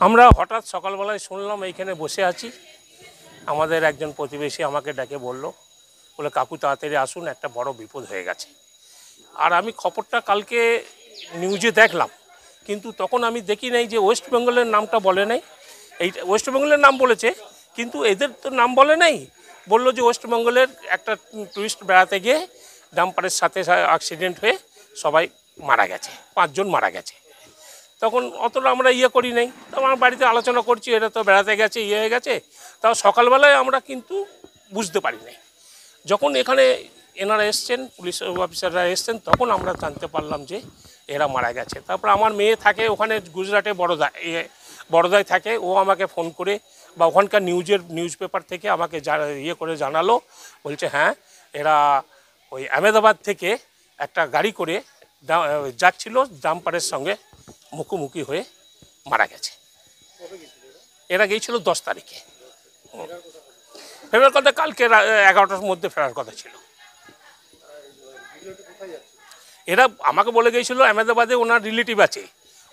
আমরা হঠাৎ সকালবেলায় শুনলাম এইখানে বসে আছি, আমাদের একজন প্রতিবেশী আমাকে ডেকে বলল, বলে কাকু তাড়াতাড়ি আসুন, একটা বড় বিপদ হয়ে গেছে। আর আমি খবরটা কালকে নিউজে দেখলাম, কিন্তু তখন আমি দেখি নাই যে ওয়েস্ট বেঙ্গলের নামটা বলে নাই। এই ওয়েস্ট বেঙ্গলের নাম বলেছে, কিন্তু এদের তো নাম বলে নাই। বললো যে ওয়েস্ট বেঙ্গলের একটা টুরিস্ট বেড়াতে গিয়ে ডাম্পারের সাথে অ্যাক্সিডেন্ট হয়ে সবাই মারা গেছে, 5 জন মারা গেছে। তখন অতটা আমরা করি নাই, তো আমার বাড়িতে আলোচনা করছি, এটা তো বেড়াতে গেছে, হয়ে গেছে। তাও সকালবেলায় আমরা কিন্তু বুঝতে পারি নাই। যখন এখানে এনারা এসছেন, পুলিশ অফিসাররা এসছেন, তখন আমরা জানতে পারলাম যে এরা মারা গেছে। তারপর আমার মেয়ে থাকে ওখানে গুজরাটে, বড়দায় থাকে, ও আমাকে ফোন করে বা ওখানকার নিউজ পেপার থেকে আমাকে করে জানালো, বলছে হ্যাঁ এরা ওই আহমেদাবাদ থেকে একটা গাড়ি করে যাচ্ছিল, ডাম্পারের সঙ্গে মুখোমুখি হয়ে মারা গেছে। এরা গিয়েছিল 10 তারিখে, ফেরার কথা কালকে 11টার মধ্যে ফেরার কথা ছিল। এরা আমাকে বলে গিয়েছিল আহমেদাবাদে ওনার রিলেটিভ আছে,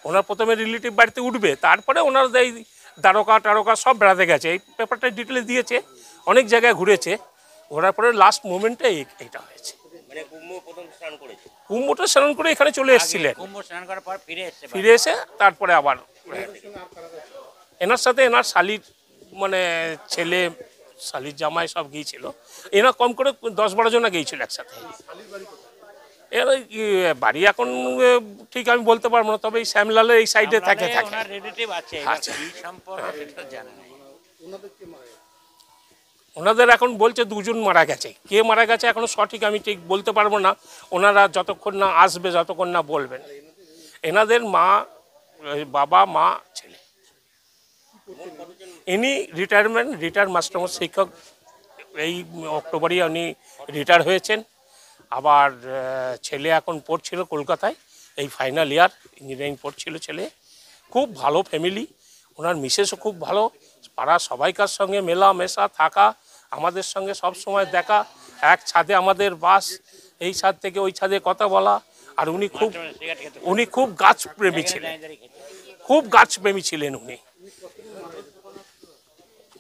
ওনার প্রথমে রিলেটিভ বাড়িতে উঠবে, তারপরে ওনার এই দ্বারকা সব বেড়াতে গেছে। এই পেপারটা ডিটেলে দিয়েছে, অনেক জায়গায় ঘুরেছে, ঘোরার পরে লাস্ট মোমেন্টে এইটা হয়েছে। কুম্ভটা স্নান করে এখানে চলে এসেছিলেন, ফিরে এসে তারপরে আবার এনার সাথে এনার শালির মানে ছেলে, শালির জামাই সব গিয়েছিল। এরা কম করে 10-12 জন গিয়েছিল একসাথে। এর বাড়ি এখন ঠিক আমি বলতে পারবো না, তবে এই শ্যামলালের এই সাইডে থাকে। ওনাদের এখন বলছে 2 জন মারা গেছে, কে মারা গেছে এখনো সঠিক আমি ঠিক বলতে পারবো না। ওনারা যতক্ষণ না আসবে, যতক্ষণ না বলবেন। এনাদের বাবা মা ছেলে। ইনি রিটায়ার মাস্টারমশাই শিক্ষক, এই অক্টোবরই উনি রিটায়ার হয়েছেন। আবার ছেলে এখন পড়ছিল কলকাতায়, এই ফাইনাল ইয়ার ইঞ্জিনিয়ারিং পড়ছিল ছেলে। খুব ভালো ফ্যামিলি, ওনার মিসেসও খুব ভালো, পাড়ার সবাইকার সঙ্গে মেলামেশা থাকা, আমাদের সঙ্গে সব সময় দেখা, এক ছাদে আমাদের বাস, এই ছাদ থেকে ওই ছাদে কথা বলা। আর উনি খুব গাছপ্রেমী ছিলেন, উনি।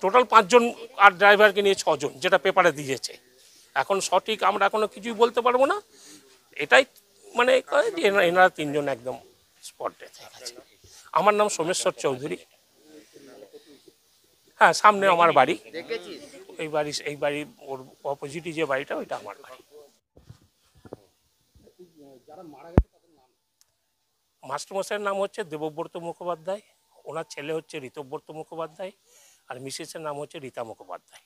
টোটাল 5 জন, আর ড্রাইভারকে নিয়ে 6 জন, যেটা পেপারে দিয়েছে। এখন সঠিক আমরা এখনো কিছুই বলতে পারবো না। এটাই মানে এনারা 3 জন একদম স্পট ডেথ হয়ে গেছে। আমার নাম সোমেশ্বর চৌধুরী। হ্যাঁ, সামনে আমার বাড়ি, এই বাড়ি ওর অপোজিটই যে বাড়িটা, ওইটা আমার বাড়ি। মাস্টারমশাইয়ের নাম হচ্ছে দেবব্রত মুখোপাধ্যায়, ওনার ছেলে হচ্ছে ঋতব্রত মুখোপাধ্যায়, আর মিসেসের নাম হচ্ছে রীতা মুখোপাধ্যায়।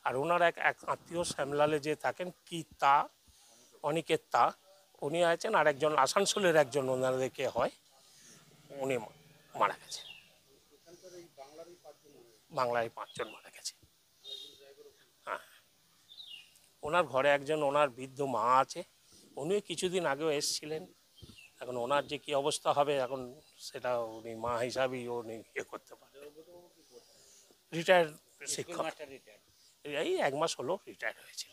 আর ওনার এক আত্মীয় শ্যামলালে যে থাকেন অনিকেত তা, উনি আছেন, আর একজন আসানসোলের একজন ওনাদেরকে হয়, উনি মারা গেছে। বাংলায় 5 জন মারা গেছে। হ্যাঁ, ওনার ঘরে একজন ওনার বৃদ্ধ মা আছে, উনিও কিছুদিন আগেও এসেছিলেন। এখন ওনার যে কী অবস্থা হবে এখন সেটা উনি মা হিসাবেই উনি করতে পারেন। রিটায়ার্ড শিক্ষক, এই 1 মাস হলো রিটায়ার্ড হয়েছিল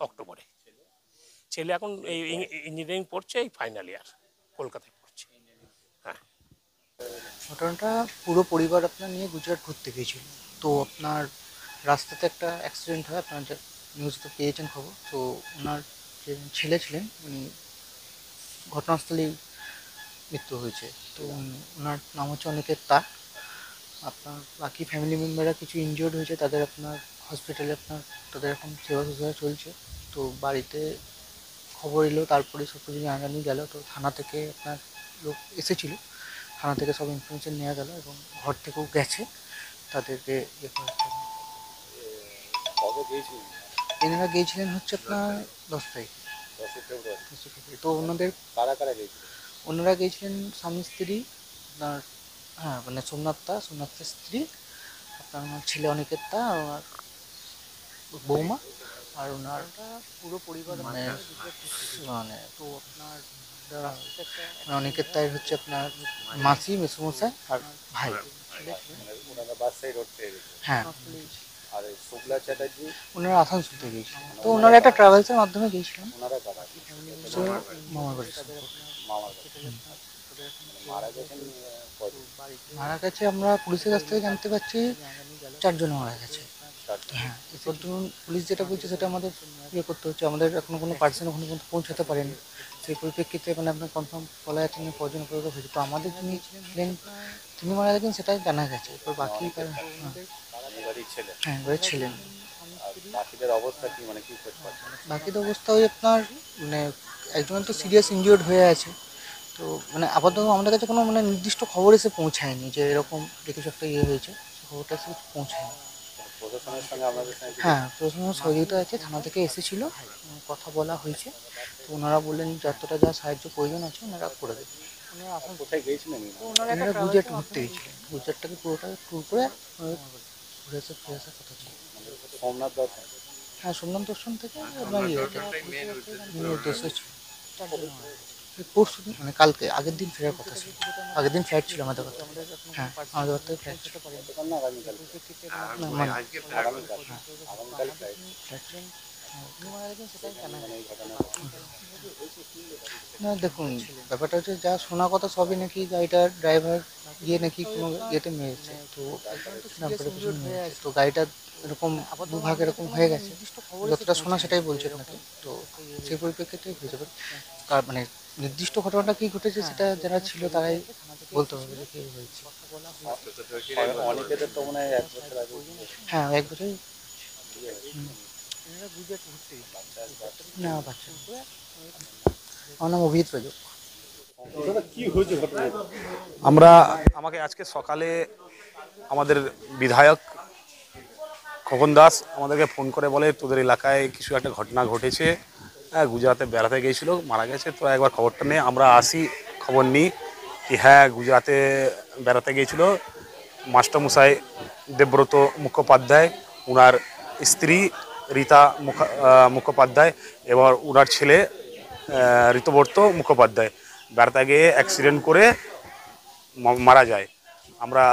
অক্টোবরে। ছেলে এখন এই ইঞ্জিনিয়ারিং পড়ছে, এই ফাইনাল ইয়ার, কলকাতায় পড়ছে। হ্যাঁ, ঘটনাটা পুরো পরিবার আপনার নিয়ে গুজরাট ঘুরতে গিয়েছিল। তো আপনার রাস্তাতে একটা অ্যাক্সিডেন্ট হয়, আপনার নিউজ তো পেয়েছেন খবর। তো ওনার যে ছেলে ছিলেন, উনি ঘটনাস্থলেই মৃত্যু হয়েছে। তো ওনার নাম হচ্ছে অনিকেত তা। আপনার বাকি ফ্যামিলি মেম্বাররা কিছু ইনজিওর্ড হয়েছে, তাদের আপনার হসপিটালে তাদের এখন সেবা শুশ্রূষা চলছে। তো বাড়িতে খবর এলো, তারপরে সব কিছু জানাজানি গেল। তো থানা থেকে আপনার লোক এসেছিলো, থানা থেকে সব ইনফরমেশন নেওয়া গেল এবং ঘর থেকেও গেছে তাদেরকে এনারা গিয়েছিলেন হচ্ছে আপনার 10 তারিখে। তো ওনারা গিয়েছিলেন স্বামী স্ত্রী, আপনার হ্যাঁ মানে সোমনাথের স্ত্রী, আপনার ওনার ছেলে অনিকেত তা, ওনার বৌমা, আর ওনার পুরো পরিবার মানে তো আপনার অনিকেত তাই হচ্ছে আপনার মাসি, মেসুমশাই আর ভাই। হ্যাঁ, ওনারা আসানসোল থেকে গিয়েছিলেন। তো ওনারা একটা ট্রাভেলসের মাধ্যমে গিয়েছিলেন মামার বাড়ি। মারা গেছে আমরা পুলিশের কাছ থেকে জানতে পারছি 4 জন মারা গেছে। হ্যাঁ, এরপর ধরুন পুলিশ যেটা বলছে সেটা আমাদের ইয়ে করতে হচ্ছে, আমাদের এখনো কোনো পার্সন ওখানে পর্যন্ত পৌঁছাতে পারেনি। সেই পরিপ্রেক্ষিতে মানে আপনার কনফার্ম বলা যাচ্ছে না কজন করে হয়েছে। তো আমাদের যিনি ছিলেন তিনি মারা গেছেন সেটা জানা গেছে। এরপর বাকি হ্যাঁ এবারে ছিলেন। বাকিদের অবস্থা ওই আপনার মানে একজন তো সিরিয়াস ইনজিওর্ড হয়ে আছে। তো মানে আপাতত আমাদের কাছে কোনো মানে নির্দিষ্ট খবর এসে পৌঁছায়নি যে এরকম যে কিছু একটা ইয়ে হয়েছে, খবরটা এসে পৌঁছায়নি। হ্যাঁ, প্রশাসনের সহযোগিতা আছে, থানা থেকে এসেছিল, কথা বলা হয়েছে। তো ওনারা বললেন যতটা যা সাহায্য প্রয়োজন আছে ওনারা করে দেবেন। ওনারা গুজরাট ঘুরতে গেছিলেন, গুজরাটটাকে পুরোটা ট্যুর করে ঘুরে ফিরে আসার কথা ছিল। হ্যাঁ, সোমনাথ দর্শন থেকে আপনার মেন উদ্দেশ্য ছিল। পরশু দিন মানে কালকে আগের দিন ফেরার কথা ছিল, আগের দিন ফ্লাইট ছিল আমাদের কথা। হ্যাঁ, আমাদের ঘর থেকে ফ্লাইট ছিল। না দেখুন, ব্যাপারটা হচ্ছে যা শোনা কথা সবই নাকি গাড়িটার ড্রাইভার গিয়ে নাকি কোনো ইয়েতে মেরেছে। তো ডাম্পারে পিছনে মেরেছে। তো গাড়িটা এরকম দুভাগ এরকম হয়ে গেছে, যতটা শোনা সেটাই বলছে নাকি। তো সেই পরিপ্রেক্ষিতে হয়ে যাবে। আর মানে নির্দিষ্ট ঘটনাটা কি ঘটেছে সেটা যারা ছিল তারাই বলতে হবে যে কি হয়েছে। হ্যাঁ, 1 বছর। না, বাচ্চা না। আমার নাম অভিজিৎ প্রযোগ। আমাকে আজকে সকালে আমাদের বিধায়ক খোকন দাস আমাদেরকে ফোন করে বলে তোদের এলাকায় কিছু একটা ঘটনা ঘটেছে, গুজরাটে বেড়াতে গিয়েছিল, মারা গেছে। তো একবার খবরটা নিয়ে আমরা আসি, খবর নিই কি হ্যাঁ গুজরাটে বেড়াতে গিয়েছিল মাস্টারমশাই দেবব্রত মুখোপাধ্যায়, ওনার স্ত্রী রীতা মুখোপাধ্যায় এবং ওনার ছেলে ঋতব্রত মুখোপাধ্যায় বেড়াতে গিয়ে অ্যাক্সিডেন্ট করে মারা যায়। আমরা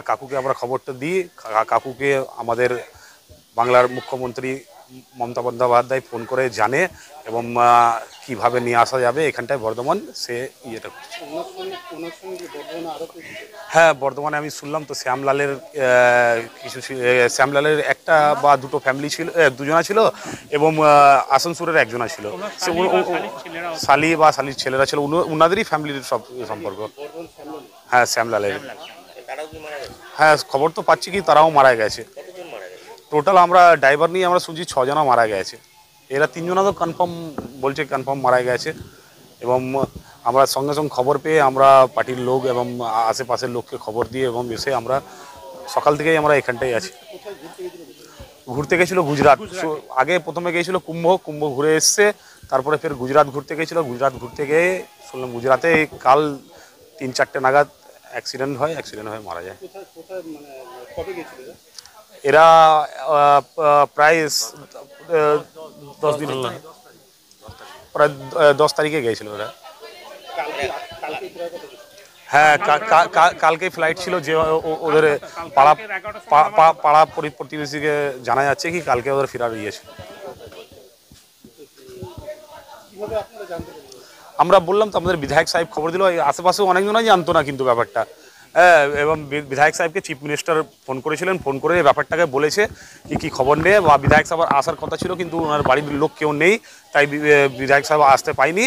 কাকুকে আমরা খবরটা দিই, কাকুকে আমাদের বাংলার মুখ্যমন্ত্রী মমতা বন্দ্যোপাধ্যায় ফোন করে জানে এবং কিভাবে নিয়ে আসা যাবে এখানটায় বর্ধমান সে ইয়েটা করছে। হ্যাঁ, বর্ধমানে আমি শুনলাম তো শ্যামলালের কিছু শ্যামলালের একটা বা দুটো ফ্যামিলি ছিল, দুজনা ছিল এবং আসানসোলের একজনা ছিল, শালি বা শালির ছেলেরা ছিল, ওনাদেরই ফ্যামিলির সব সম্পর্ক। হ্যাঁ, শ্যামলালের। হ্যাঁ, খবর তো পাচ্ছি কি তারাও মারা গেছে। টোটাল আমরা ড্রাইভার নিয়ে আমরা শুনছি 6 জনা মারা গেছে। এরা 3 জনা তো কনফার্ম বলছে, কনফার্ম মারা গেছে। এবং আমরা সঙ্গে সঙ্গে খবর পেয়ে আমরা পার্টির লোক এবং আশেপাশের লোককে খবর দিয়ে এবং এসে আমরা সকাল থেকেই আমরা এখানটাই আছি। ঘুরতে গেছিলো গুজরাট, আগে প্রথমে গিয়েছিল কুম্ভ ঘুরে এসছে, তারপরে ফের গুজরাট ঘুরতে গেছিলো। গুজরাট ঘুরতে গিয়ে শুনলাম গুজরাটে কাল 3-4টে নাগাদ অ্যাক্সিডেন্ট হয় মারা যায়। এরা প্রায় 10 দিন হল, প্রায় 10 তারিখে গিয়েছিল ওরা। হ্যাঁ, কালকে ফ্লাইট ছিল যে ওদের পাড়া প্রতিবেশীকে জানা যাচ্ছে কি কালকে ওদের ফেরার ইয়েছে। আমরা বললাম তো আমাদের বিধায়ক সাহেব খবর দিল, আশেপাশেও অনেকজনই জানতো না কিন্তু ব্যাপারটা। হ্যাঁ, এবং বিধায়ক সাহেবকে চিফ মিনিস্টার ফোন করেছিলেন, ফোন করে ব্যাপারটাকে বলেছে কি খবর নেই বা বিধায়ক সাহেব আসার কথা ছিল কিন্তু ওনার বাড়ির লোক কেউ নেই, তাই বিধায়ক সাহেব আসতে পায়নি।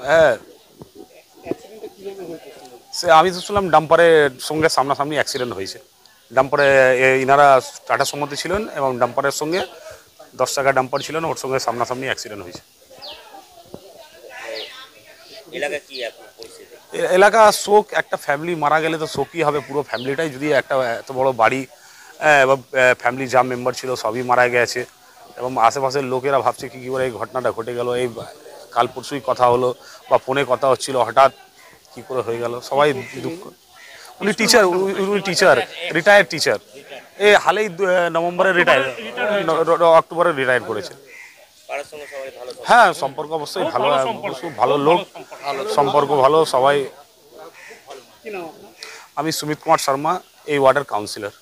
হ্যাঁ, সে আমি তো শুনলাম ডাম্পারের সঙ্গে সামনাসামনি অ্যাক্সিডেন্ট হয়েছে। ডাম্পারে ইনারা টাটা সুমোতে ছিলেন এবং ডাম্পারের সঙ্গে 10 চাকা ডাম্পার ছিলেন, ওর সঙ্গে সামনাসামনি অ্যাক্সিডেন্ট হয়েছে। এলাকা শোক, একটা ফ্যামিলি মারা গেলে তো শোকই হবে, পুরো ফ্যামিলিটাই। যদি একটা এত বড় বাড়ি এবং ফ্যামিলি যা মেম্বার ছিল সবই মারা গেছে এবং আশেপাশের লোকেরা ভাবছে কী করে এই ঘটনাটা ঘটে গেল। এই কাল পরশুই কথা হলো বা ফোনে কথা হচ্ছিল, হঠাৎ কী করে হয়ে গেল, সবাই দুঃখ। উনি টিচার, রিটায়ার্ড টিচার, এই হালেই নভেম্বরে অক্টোবরে রিটায়ার করেছে। হ্যাঁ, সম্পর্ক অবশ্যই ভালো, ভালো লোক, সম্পর্ক ভালো সবাই। আমি সুমিত কুমার শর্মা, এই ওয়ার্ডের কাউন্সিলর।